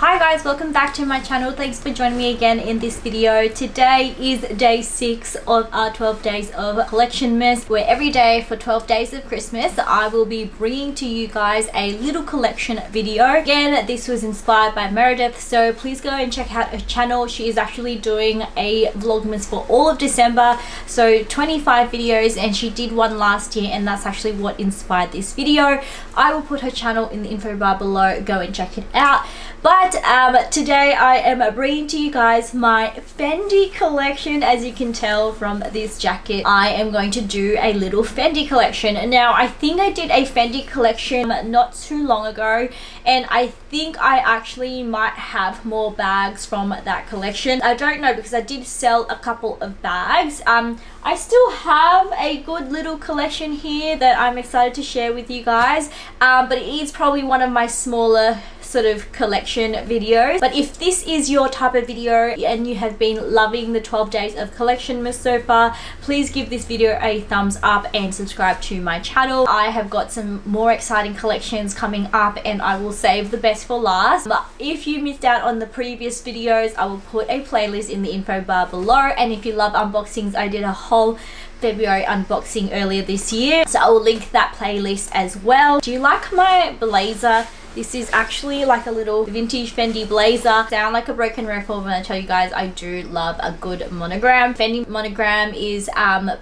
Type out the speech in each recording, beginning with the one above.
Hi guys, welcome back to my channel. Thanks for joining me again in this video. Today is day 6 of our 12 days of collection mess, where every day for 12 days of Christmas I will be bringing to you guys a little collection video. Again, this was inspired by Meredith, so please go and check out her channel. She is actually doing a vlogmas for all of December, so 25 videos, and she did one last year, and that's actually what inspired this video. I will put her channel in the info bar below. Go and check it out. But today I am bringing to you guys my Fendi collection. As you can tell from this jacket, I am going to do a little Fendi collection. Now, I think I did a Fendi collection not too long ago, and I think I actually might have more bags from that collection. I don't know, because I did sell a couple of bags. I still have a good little collection here that I'm excited to share with you guys, but it is probably one of my smaller sort of collection videos. But if this is your type of video and you have been loving the 12 days of collection mess so far, please give this video a thumbs up and subscribe to my channel. I have got some more exciting collections coming up, and I will save the best for last. But if you missed out on the previous videos, I will put a playlist in the info bar below. And if you love unboxings, I did a whole February unboxing earlier this year, so I will link that playlist as well. Do you like my blazer? This is actually like a little vintage Fendi blazer. Sound like a broken record when I tell you guys I do love a good monogram. Fendi monogram is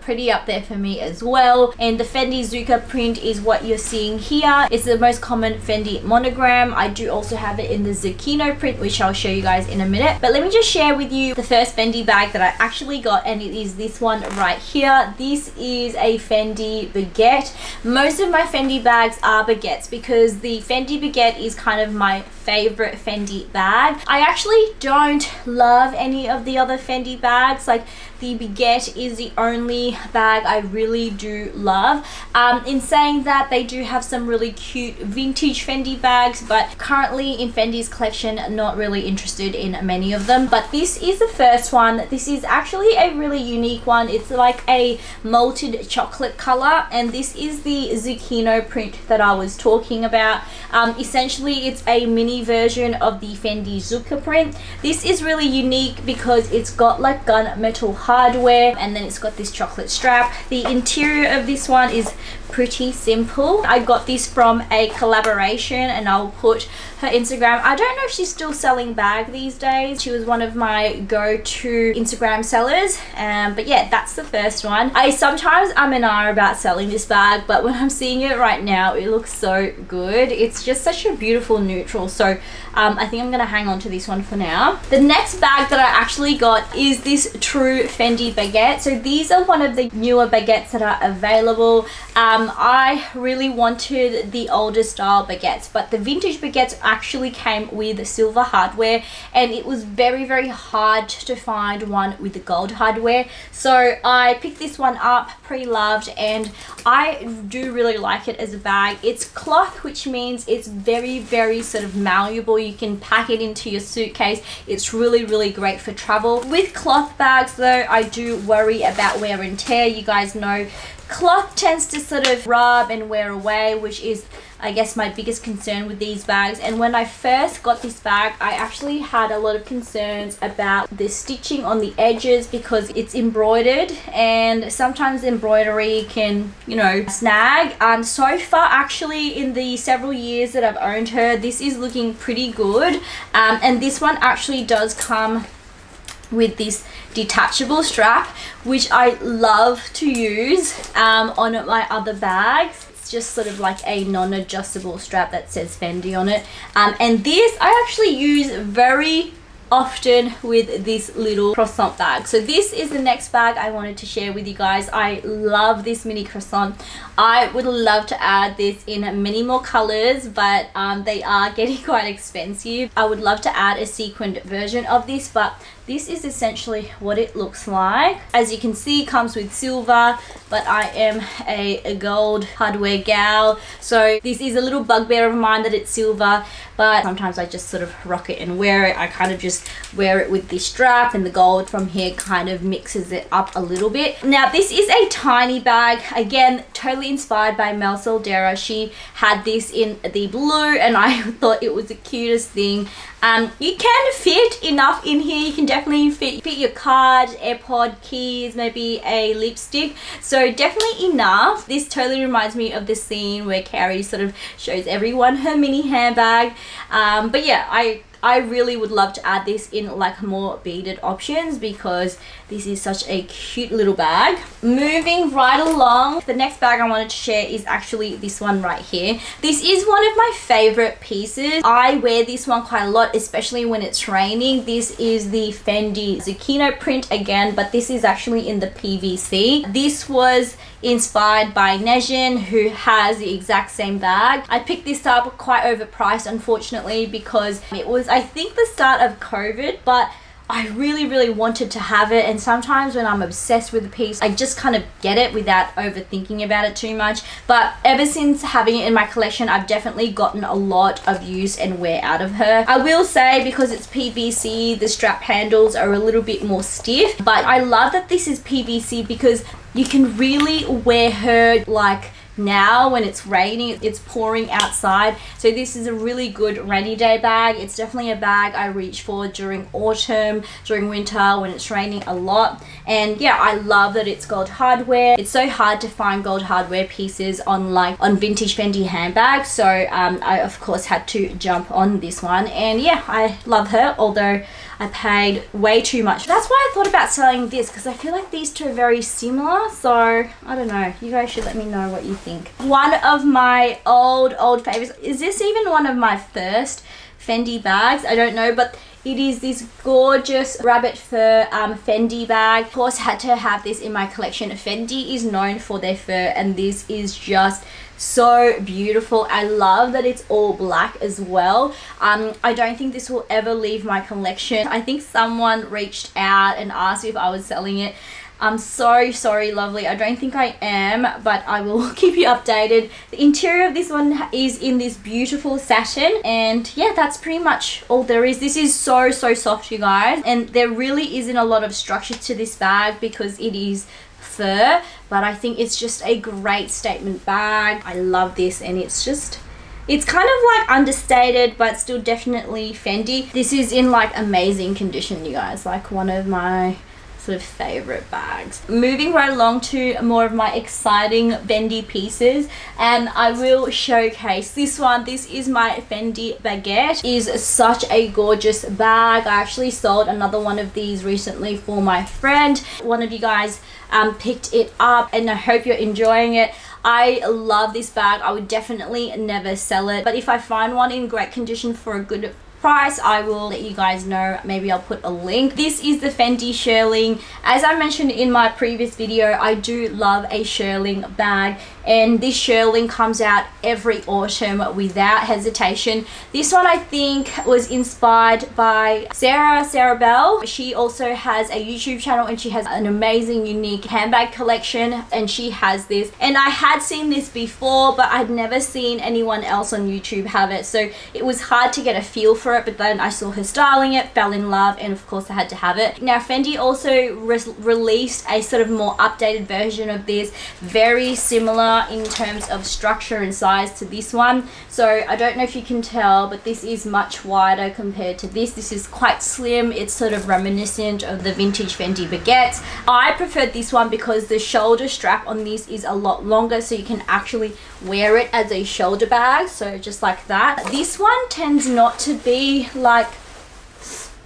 pretty up there for me as well. And the Fendi Zucca print is what you're seeing here. It's the most common Fendi monogram. I do also have it in the Zucchino print, which I'll show you guys in a minute. But let me just share with you the first Fendi bag that I actually got, and it is this one right here. This is a Fendi Baguette. Most of my Fendi bags are baguettes because the Fendi Baguette is kind of my favorite Fendi bag. I actually don't love any of the other Fendi bags. Like, the Baguette is the only bag I really do love. In saying that, they do have some really cute vintage Fendi bags, but currently in Fendi's collection, not really interested in many of them. But this is the first one. This is actually a really unique one. It's like a malted chocolate color, and this is the Zucchino print that I was talking about. Essentially, it's a mini version of the Fendi Zucca print. This is really unique because it's got like gunmetal hardware, and then it's got this chocolate strap. The interior of this one is pretty simple. I got this from a collaboration, and I'll put her Instagram. I don't know if she's still selling bag these days. She was one of my go-to Instagram sellers, but yeah, that's the first one. I sometimes and I about selling this bag, but when I'm seeing it right now, it looks so good. It's just such a beautiful neutral, so I think I'm gonna hang on to this one for now. The next bag that I actually got is this true Fendi Baguette. So these are one of the newer baguettes that are available. I really wanted the older style baguettes, but the vintage baguettes actually came with silver hardware, and it was very, very hard to find one with the gold hardware. So I picked this one up, pre-loved, and I do really like it as a bag. It's cloth, which means it's very, very sort of malleable. You can pack it into your suitcase. It's really, really great for travel. With cloth bags though, I do worry about wear and tear. You guys know cloth tends to sort of rub and wear away, which is, I guess, my biggest concern with these bags. And when I first got this bag, I actually had a lot of concerns about the stitching on the edges because it's embroidered, and sometimes embroidery can, you know, snag. So far, actually, in the several years that I've owned her, this is looking pretty good. And this one actually does come with this detachable strap, which I love to use on my other bags. It's just sort of like a non-adjustable strap that says Fendi on it. And this I actually use very often with this little croissant bag. So this is the next bag I wanted to share with you guys. I love this mini croissant. I would love to add this in many more colors, but they are getting quite expensive. I would love to add a sequined version of this, but this is essentially what it looks like. As you can see, it comes with silver, but I am a gold hardware gal, so this is a little bugbear of mine that it's silver, but sometimes I just sort of rock it and wear it. I kind of just just wear it with this strap, and the gold from here kind of mixes it up a little bit. Now this is a tiny bag, again totally inspired by Mel Soldera. She had this in the blue and I thought it was the cutest thing. You can fit enough in here. You can definitely fit your card, AirPod, keys, maybe a lipstick, so definitely enough. This totally reminds me of the scene where Carrie sort of shows everyone her mini handbag. But yeah, I really would love to add this in like more beaded options because this is such a cute little bag. Moving right along, the next bag I wanted to share is actually this one right here. This is one of my favorite pieces. I wear this one quite a lot, especially when it's raining. This is the Fendi Zucchino print again, but this is actually in the PVC. This was inspired by Nejin, who has the exact same bag. I picked this up quite overpriced, unfortunately, because it was, I think, the start of COVID, but I really wanted to have it, and sometimes when I'm obsessed with a piece, I just kind of get it without overthinking about it too much. But ever since having it in my collection, I've definitely gotten a lot of use and wear out of her. I will say, because it's PVC, the strap handles are a little bit more stiff, but I love that this is PVC because you can really wear her like now when it's raining, it's pouring outside. So this is a really good rainy day bag. It's definitely a bag I reach for during autumn, during winter when it's raining a lot. And yeah, I love that it's gold hardware. It's so hard to find gold hardware pieces on vintage Fendi handbags, so I of course had to jump on this one. And yeah, I love her, although I paid way too much. That's why I thought about selling this, because I feel like these two are very similar. So I don't know, you guys should let me know what you think. One of my old favorites, is this even one of my first Fendi bags? I don't know, but it is this gorgeous rabbit fur Fendi bag. Of course, had to have this in my collection. Fendi is known for their fur, and this is just so beautiful. I love that it's all black as well. I don't think this will ever leave my collection. I think someone reached out and asked if I was selling it. I'm so sorry, lovely. I don't think I am, but I will keep you updated. The interior of this one is in this beautiful satin, and yeah, that's pretty much all there is. This is so soft, you guys, and there really isn't a lot of structure to this bag because it is fur, but I think it's just a great statement bag. I love this, and it's kind of like understated, but still definitely Fendi. This is in like amazing condition, you guys, like one of my sort of favorite bags. Moving right along to more of my exciting Fendi pieces, and I will showcase this one. This is my Fendi Baguette. It is such a gorgeous bag. I actually sold another one of these recently for my friend. One of you guys picked it up, and I hope you're enjoying it. I love this bag. I would definitely never sell it, but if I find one in great condition for a good price, I will let you guys know. Maybe I'll put a link. This is the Fendi Shearling. As I mentioned in my previous video, I do love a Shearling bag, and this Shearling comes out every autumn without hesitation. This one I think was inspired by Sarah Bell. She also has a YouTube channel, and she has an amazing unique handbag collection, and she has this, and I had seen this before, but I'd never seen anyone else on YouTube have it, so it was hard to get a feel for it. But then I saw her styling it, fell in love, and of course I had to have it. Now Fendi also released a sort of more updated version of this, very similar in terms of structure and size to this one. So I don't know if you can tell, but this is much wider compared to this. This is quite slim. It's sort of reminiscent of the vintage Fendi Baguettes. I preferred this one because the shoulder strap on this is a lot longer, so you can actually wear it as a shoulder bag, so just like that. This one tends not to be like,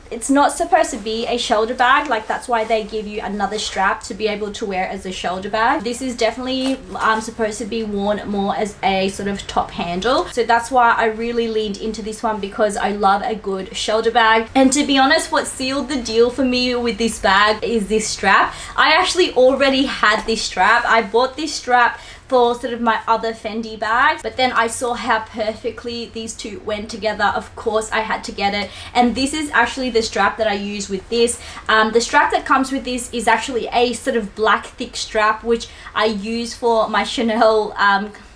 it's not supposed to be a shoulder bag, like that's why they give you another strap to be able to wear as a shoulder bag. This is definitely supposed to be worn more as a sort of top handle, so that's why I really leaned into this one, because I love a good shoulder bag. And to be honest, what sealed the deal for me with this bag is this strap. I actually already had this strap. I bought this strap for sort of my other Fendi bags, but then I saw how perfectly these two went together. Of course I had to get it, and this is actually the strap that I use with this. The strap that comes with this is actually a sort of black thick strap, which I use for my Chanel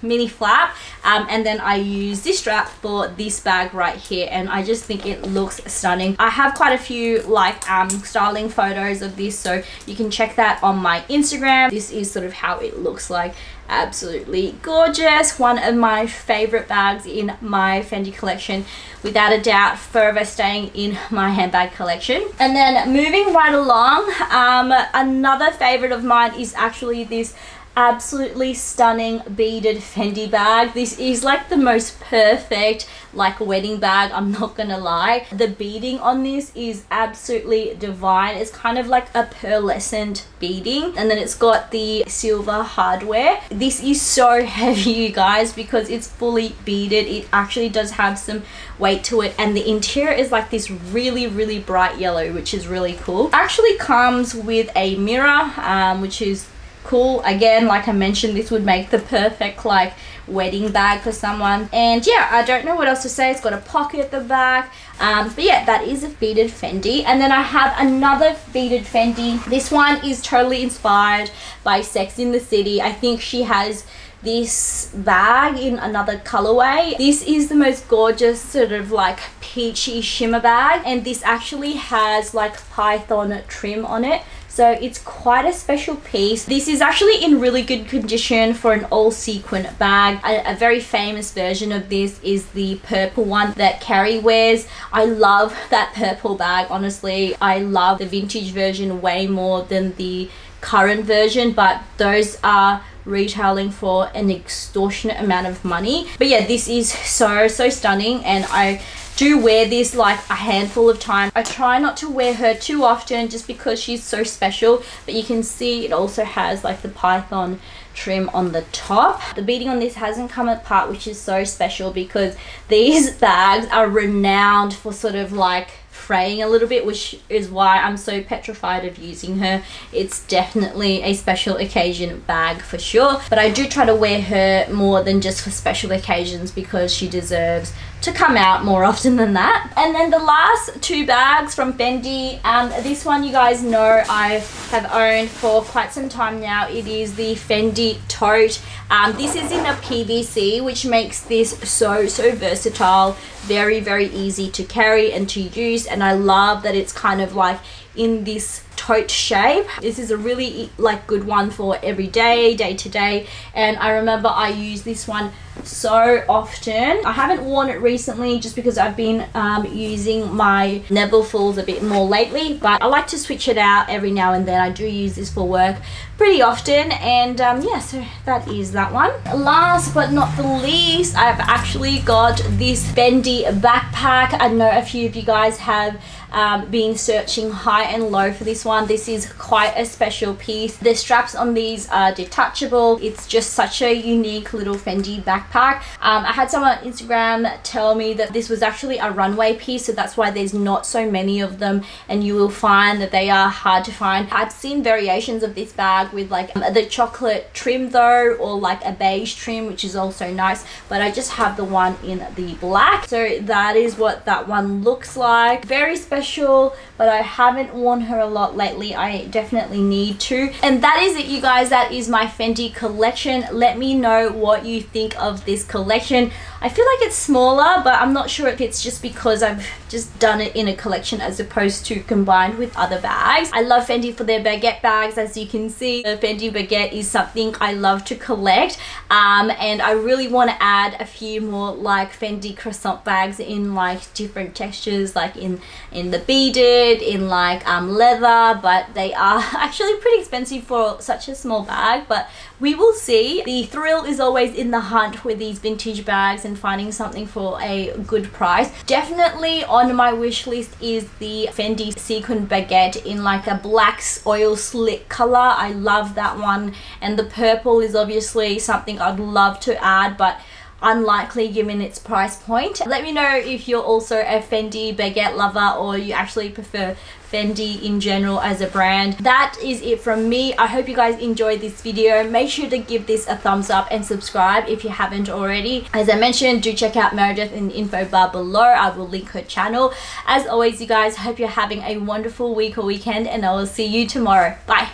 mini flap, and then I use this strap for this bag right here, and I just think it looks stunning. I have quite a few like styling photos of this, so you can check that on my Instagram. This is sort of how it looks like. Absolutely gorgeous. One of my favorite bags in my Fendi collection, without a doubt, forever staying in my handbag collection. And then moving right along, another favorite of mine is actually this absolutely stunning beaded Fendi bag. This is like the most perfect like wedding bag, I'm not gonna lie. The beading on this is absolutely divine. It's kind of like a pearlescent beading, and then it's got the silver hardware. This is so heavy, you guys, because it's fully beaded. It actually does have some weight to it, and the interior is like this really bright yellow, which is really cool. Actually comes with a mirror, which is cool. Again, like I mentioned, this would make the perfect like wedding bag for someone. And yeah, I don't know what else to say. It's got a pocket at the back, but yeah, that is a beaded Fendi. And then I have another beaded Fendi. This one is totally inspired by Sex in the City. I think she has this bag in another colorway. This is the most gorgeous sort of like peachy shimmer bag, and this actually has like python trim on it, so it's quite a special piece. This is actually in really good condition for an all sequin bag. A very famous version of this is the purple one that Carrie wears. I love that purple bag, honestly. I love the vintage version way more than the current version, but those are retailing for an extortionate amount of money. But yeah, this is so stunning, and I do wear this like a handful of times. I try not to wear her too often just because she's so special, but you can see it also has like the python trim on the top. The beading on this hasn't come apart, which is so special because these bags are renowned for sort of like fraying a little bit, which is why I'm so petrified of using her. It's definitely a special occasion bag for sure, but I do try to wear her more than just for special occasions because she deserves to come out more often than that. And then the last two bags from Fendi, this one you guys know I have owned for quite some time now. It is the Fendi Tote. This is in a PVC, which makes this so versatile, very easy to carry and to use, and I love that it's kind of like in this tote shape. This is a really like good one for every day to day, and I remember I use this one so often. I haven't worn it recently just because I've been using my Neville-fulls a bit more lately, but I like to switch it out every now and then. I do use this for work pretty often, and yeah, so that is that one. Last but not the least, I've actually got this Fendi backpack. I know a few of you guys have been searching high and low for this one. This is quite a special piece. The straps on these are detachable. It's just such a unique little Fendi backpack. I had someone on Instagram tell me that this was actually a runway piece, so that's why there's not so many of them, and you will find that they are hard to find. I've seen variations of this bag with like the chocolate trim though, or like a beige trim, which is also nice, but I just have the one in the black. So that is what that one looks like. Very special, but I haven't worn her a lot lately. I definitely need to. And that is it, you guys. That is my Fendi collection. Let me know what you think of this collection. I feel like it's smaller, but I'm not sure if it's just because I've just done it in a collection as opposed to combined with other bags. I love Fendi for their Baguette bags. As you can see, the Fendi Baguette is something I love to collect, and I really want to add a few more like Fendi Croissant bags in like different textures, like in the beaded, in like leather, but they are actually pretty expensive for such a small bag, but we will see. The thrill is always in the hunt with these vintage bags and finding something for a good price. Definitely on my wish list is the Fendi sequin baguette in like a black oil slick color. I love that one, and the purple is obviously something I'd love to add, but unlikely given its price point. Let me know if you're also a Fendi baguette lover, or you actually prefer Fendi in general as a brand. That is it from me. I hope you guys enjoyed this video. Make sure to give this a thumbs up and subscribe if you haven't already. As I mentioned, do check out Meredith in the info bar below. I will link her channel. As always, you guys, hope you're having a wonderful week or weekend, and I will see you tomorrow. Bye.